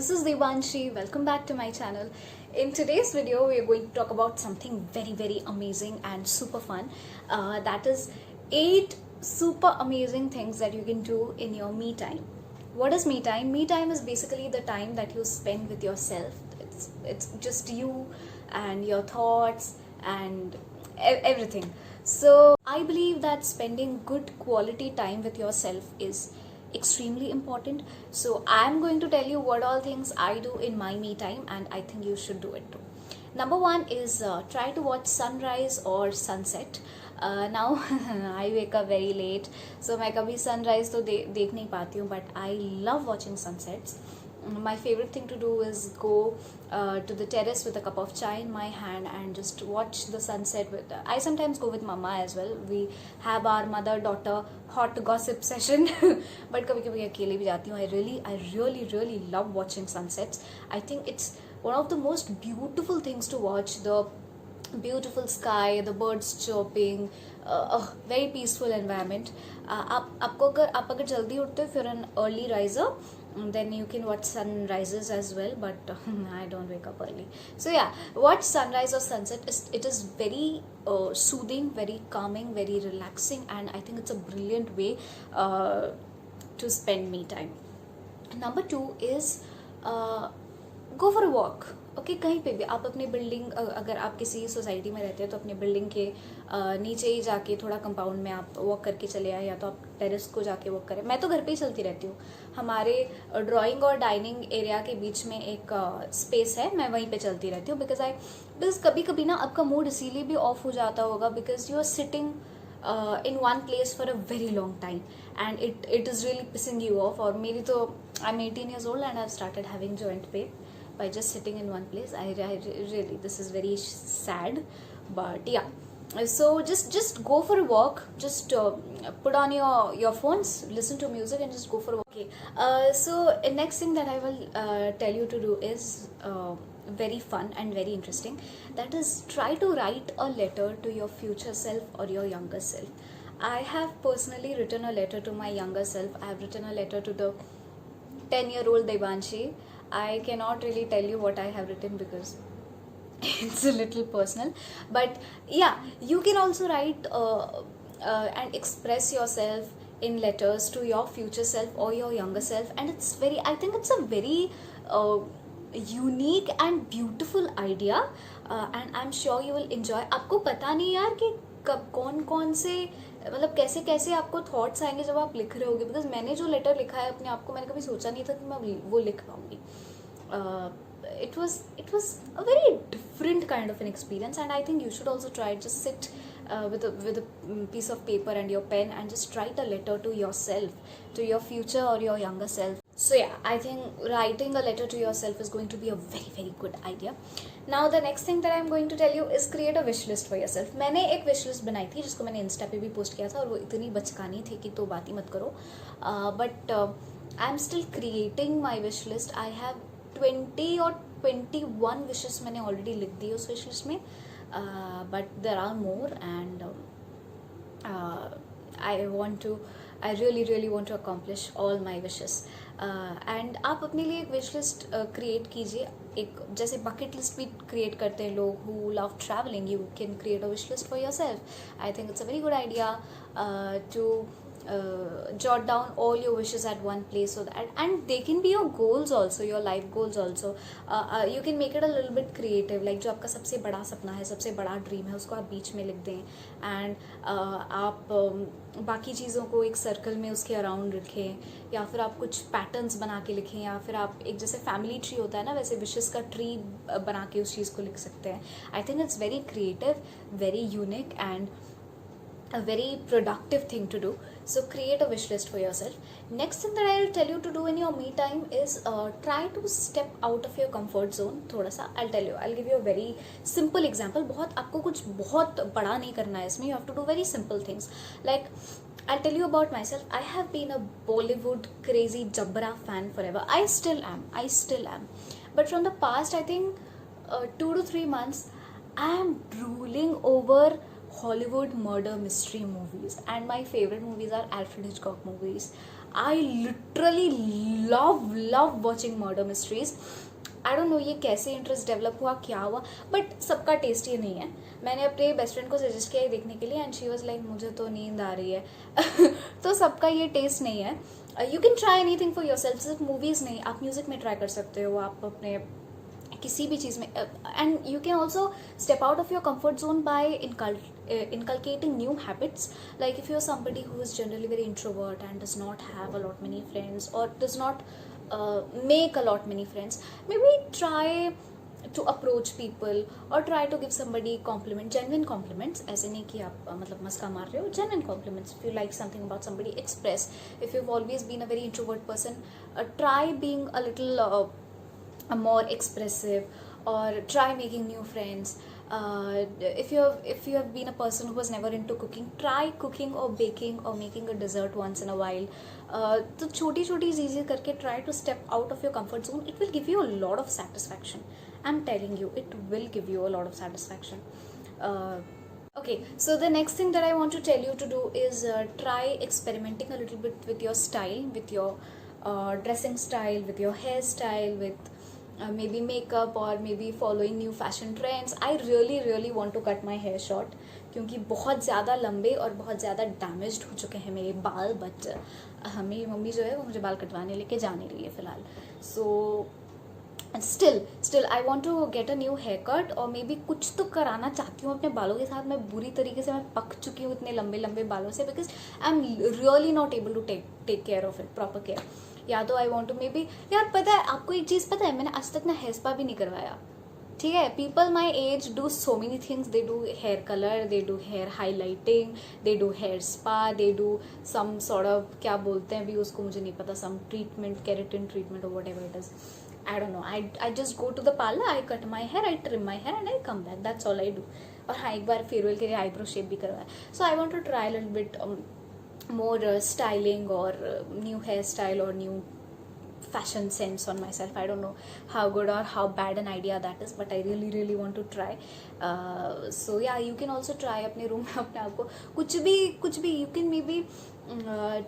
this is Devanshi. Welcome back to my channel. In today's video, we are going to talk about something very amazing and super fun. That is 8 super amazing things that you can do in your me time. What is me time? Me time is basically the time that you spend with yourself. It's just you and your thoughts and everything. So I believe that spending good quality time with yourself is extremely important. So I'm going to tell you what all things I do in my me time, and I think you should do it too. Number one is try to watch sunrise or sunset. Now I wake up very late, so मैं कभी sunrise तो देख नहीं पाती हूँ, but I love watching sunsets. My favorite thing to do is go to the terrace with a cup of chai in my hand and just watch the sunset. I sometimes go with mama as well. We have our mother-daughter hot gossip session. But कभी कभी अकेले भी जाती हूँ. I really love watching sunsets. I think it's one of the most beautiful things to watch. The beautiful sky, the birds chirping, a very peaceful environment. आप अगर जल्दी उठते हो, if you're an early riser, then you can watch sunrises as well, but I don't wake up early. So yeah, watch sunrise or sunset. It is very soothing, very calming, very relaxing, and I think it's a brilliant way to spend me time. Number 2 is go for a walk. Okay कहीं पे भी आप अपनी building, अगर आप किसी society में रहते हैं तो अपनी बिल्डिंग के नीचे ही जाके थोड़ा कंपाउंड में आप वॉक करके चले आए, या तो आप टेरेस को जाके वॉक करें. मैं तो घर पे ही चलती रहती हूँ. हमारे ड्राइंग और डाइनिंग एरिया के बीच में एक स्पेस है, मैं वहीं पे चलती रहती हूँ. बिकॉज कभी कभी ना आपका मूड इसीलिए भी ऑफ हो जाता होगा because you are sitting in one place for a very long time and it is really pissing you off. और मेरी तो I'm 18 years old and I've started having joint pain by just sitting in one place. I really, this is very sad, but yeah. So just go for a walk. Just put on your phones, listen to music, and just go for a walk. Okay. So next thing that I will tell you to do is very fun and very interesting. That is, try to write a letter to your future self or your younger self. I have personally written a letter to my younger self. I have written a letter to the 10-year-old Devanshi. I cannot really tell you what I have written because it's a little personal, but yeah, you can also write and express yourself in letters to your future self or your younger self, and I think it's a very unique and beautiful idea, and I'm sure you will enjoy. आपको पता नहीं यार कि कब कौन से मतलब कैसे कैसे आपको थॉट्स आएंगे जब आप लिख रहे होगे. बिकॉज मैंने जो लेटर लिखा है अपने आप को, मैंने कभी सोचा नहीं था कि मैं वो लिख पाऊंगी. It was a very different kind of an experience, and I think you should also try it. Just sit with a piece of paper and your pen and just write a letter to yourself, to your future or your younger self. So yeah, I think writing a letter to yourself is going to be a very good idea. Now the next thing that I'm going to tell you is create a wish list for yourself. मैंने एक wish list बनाई थी जिसको मैंने Insta पे भी post किया था, और वो इतनी बचकानी थी कि तो बात ही मत करो. But I'm still creating my wish list. I have 20 or 21 wishes मैंने already लिख दी उस wish list में, but there are more, and I really want to accomplish all my wishes. And आप अपने लिए एक wish list create कीजिए. एक जैसे bucket list भी create करते हैं लोग who love traveling. You can create a wish list for yourself. I think it's a very good idea to jot down all your wishes at one place, so that, and they can be your goals also, your life goals also. You can make it a little bit creative, like जो आपका सबसे बड़ा सपना है, सबसे बड़ा dream है, उसको आप बीच में लिख दें, एंड आप बाकी चीज़ों को एक सर्कल में उसके अराउंड रखें, या फिर आप कुछ पैटर्न्स बना के लिखें, या फिर आप एक जैसे फैमिली ट्री होता है ना, वैसे विशेस का ट्री बना के उस चीज़ को लिख सकते हैं. I think it's very creative, very unique, and a very productive thing to do. So create a wish list for yourself. Next thing that I'll tell you to do in your me time is try to step out of your comfort zone थोड़ा सा. I'll give you a very simple example. आपको कुछ बहुत बड़ा नहीं करना है इसमें. You have to do very simple things. Like, I'll tell you about myself. I have been a Bollywood crazy Jabra fan forever. I still am. But from the past, I think 2 to 3 months, I am drooling over Hollywood murder mystery movies, and my favorite movies are Alfred Hitchcock movies. I literally love watching murder mysteries. I don't know ये कैसे interest develop हुआ, क्या हुआ, but सबका test ये नहीं है. मैंने अपने बेस्ट फ्रेंड को सजेस्ट किया ये देखने के लिए एंड शी वाज लाइक मुझे तो नींद आ रही है. तो सबका ये टेस्ट नहीं है. You can try anything for your self. सिर्फ मूवीज़ नहीं, आप म्यूज़िक में ट्राई कर सकते हो, आप अपने किसी भी चीज़ में. And you can also step out of your comfort zone by inculcating new habits. Like if you're somebody who is generally very introvert and does not have a lot many friends or does not make a lot many friends, maybe try to approach people or try to give somebody genuine compliments. ऐसे नहीं कि आप मतलब मस्का मार रहे हो. Genuine compliments. If you like something about somebody, express. If you've always been a very introvert person, try being a little more expressive, or try making new friends. If you have been a person who was never into cooking, try cooking or baking or making a dessert once in a while. तो छोटी छोटी चीज़ें करके try to step out of your comfort zone. It will give you a lot of satisfaction. I'm telling you, it will give you a lot of satisfaction. Okay, so the next thing that I want to tell you to do is try experimenting a little bit with your style, with your dressing style, with your hairstyle, with maybe makeup, or maybe following new fashion trends. I really want to cut my hair short क्योंकि बहुत ज़्यादा लंबे और बहुत ज़्यादा damaged हो चुके हैं मेरे बाल. बट मेरी मम्मी जो है वो मुझे बाल कटवाने लेके जा नहीं रही है फ़िलहाल. So still I want to get a new haircut, और मे बी कुछ तो कराना चाहती हूँ अपने बालों के साथ. मैं बुरी तरीके से मैं पक चुकी हूँ इतने लंबे लंबे बालों से, because I'm really not able to take care of it, proper care. या तो I want to maybe, यार पता है आपको एक चीज़ पता है, मैंने आज तक ना हेयर स्पा भी नहीं करवाया. ठीक है, people my age do so many things. They do hair colour, they do hair highlighting, they do hair spa, they do some sort of, क्या बोलते हैं अभी उसको मुझे नहीं पता, सम ट्रीटमेंट, केराटिन ट्रीटमेंट और whatever it is. I don't know. I just go to the parlor, I cut my hair, I trim my hair and I come back. That's all I do. और हाँ, एक बार farewell के लिए eyebrow shape भी करवाया. So I want to try a little bit more styling or new hairstyle or new fashion sense on myself. I don't know how good or how bad an idea that is, but I really want to try. So yeah, you can also try अपने room में अपने आप को कुछ भी you can maybe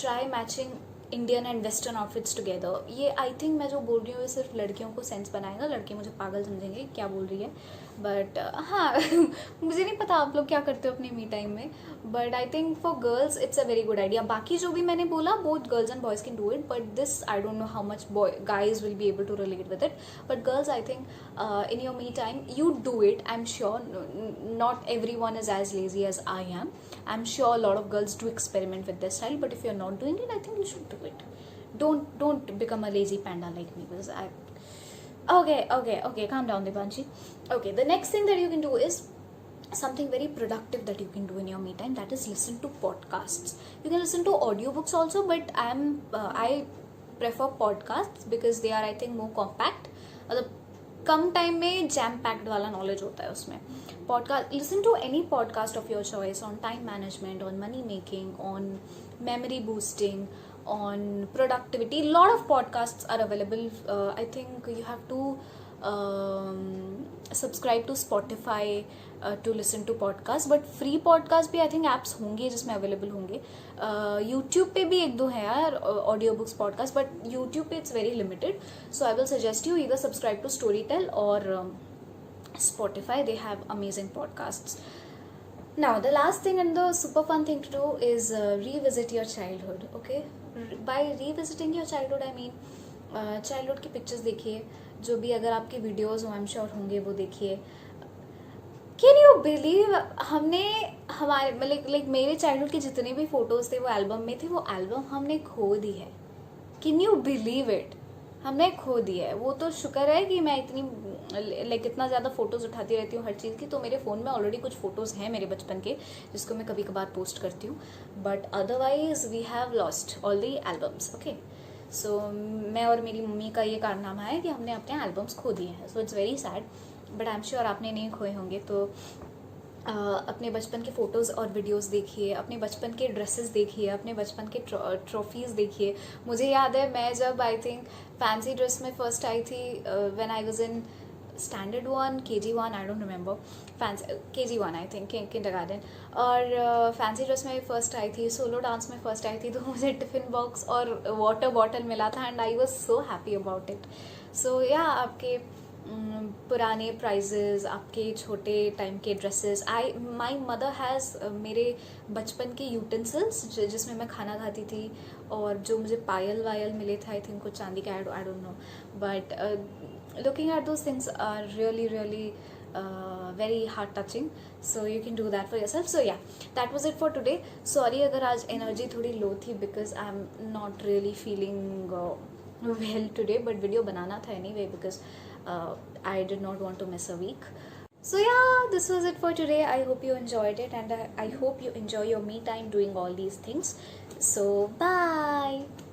try matching Indian and western outfits together. ये I think मैं जो बोल रही हूँ ये सिर्फ लड़कियों को सेंस बनाएगा, लड़के मुझे पागल समझेंगे क्या बोल रही है. बट हाँ मुझे नहीं पता आप लोग क्या करते हो अपने मी टाइम में, but I think for girls it's a very good idea. बाकी जो भी मैंने बोला both girls and boys can do it, but this I don't know how much guys will be able to relate with it. But girls, I think in your me time you do it. I'm sure not everyone is as lazy as I am. I'm sure a lot of girls do experiment with their style, but if you're not doing it, I think you should do it. Don't become a lazy panda like me, because I okay, calm down Devanshi. Okay, the next thing that you can do is something very productive that you can do in your me time, that is listen to podcasts. You can listen to audiobooks also, but I prefer podcasts because they are I think more compact. मतलब कम time में jam packed वाला knowledge होता है उसमें. Podcast, listen to any podcast of your choice on time management, on money making, on memory boosting, on productivity. Lot of podcasts are available. I think you have to subscribe to Spotify to listen to podcast, but free podcast भी I think apps होंगे जिसमें available होंगे. YouTube पे भी एक दो हैं यार audio books podcast, but YouTube पे it's very limited. So I will suggest you either subscribe to Storytel or Spotify. They have amazing podcasts. Now the last thing and the super fun thing to do is revisit your childhood. Okay, by revisiting your childhood I mean childhood की pictures देखिए, जो भी अगर आपके videos हो I'm sure होंगे वो देखिए. Can you believe हमने हमारे like मेरे childhood के जितने भी photos थे वो album में थे, वो album हमने खो दी है. Can you believe it? हमने खो दी है. वो तो शुक्र है कि मैं इतनी इतना ज़्यादा फ़ोटोज़ उठाती रहती हूँ हर चीज़ की, तो मेरे फ़ोन में ऑलरेडी कुछ फ़ोटोज़ हैं मेरे बचपन के जिसको मैं कभी कभार पोस्ट करती हूँ. But otherwise we have lost all the albums. Okay, so मैं और मेरी मम्मी का ये कारनामा है कि हमने अपने एल्बम्स खो दिए हैं. So it's very sad, but I am sure आपने नहीं खोए होंगे. तो अपने बचपन के फ़ोटोज़ और वीडियोज़ देखिए, अपने बचपन के ड्रेसेस देखिए, अपने बचपन के ट्रॉफीज़ देखिए. मुझे याद है मैं जब आई थिंक फैंसी ड्रेस में फर्स्ट आई थी when I was in standard one, KG1, I don't remember, fancy KG1 I think, kindergarten. और फैंसी ड्रेस में फर्स्ट आई थी, सोलो डांस में फर्स्ट आई थी, तो मुझे टिफ़िन बॉक्स और वाटर बॉटल मिला था and I was so happy about it. So या आपके पुराने प्राइजेस, आपके छोटे टाइम के ड्रेसेस, माई मदर हैज़ मेरे बचपन के यूटेंसिल्स जिसमें मैं खाना खाती थी, और जो मुझे पायल वायल मिले थे, आई थिंक कुछ चांदी का, I don't know, but looking at those things are really very heart touching, so you can do that for yourself. So yeah, that was it for today. Sorry अगर आज energy थोड़ी low थी because I'm not really feeling well today, but video बनाना था anyway because I did not want to miss a week. So yeah, this was it for today. I hope you enjoyed it, and I hope you enjoy your me time doing all these things. So bye.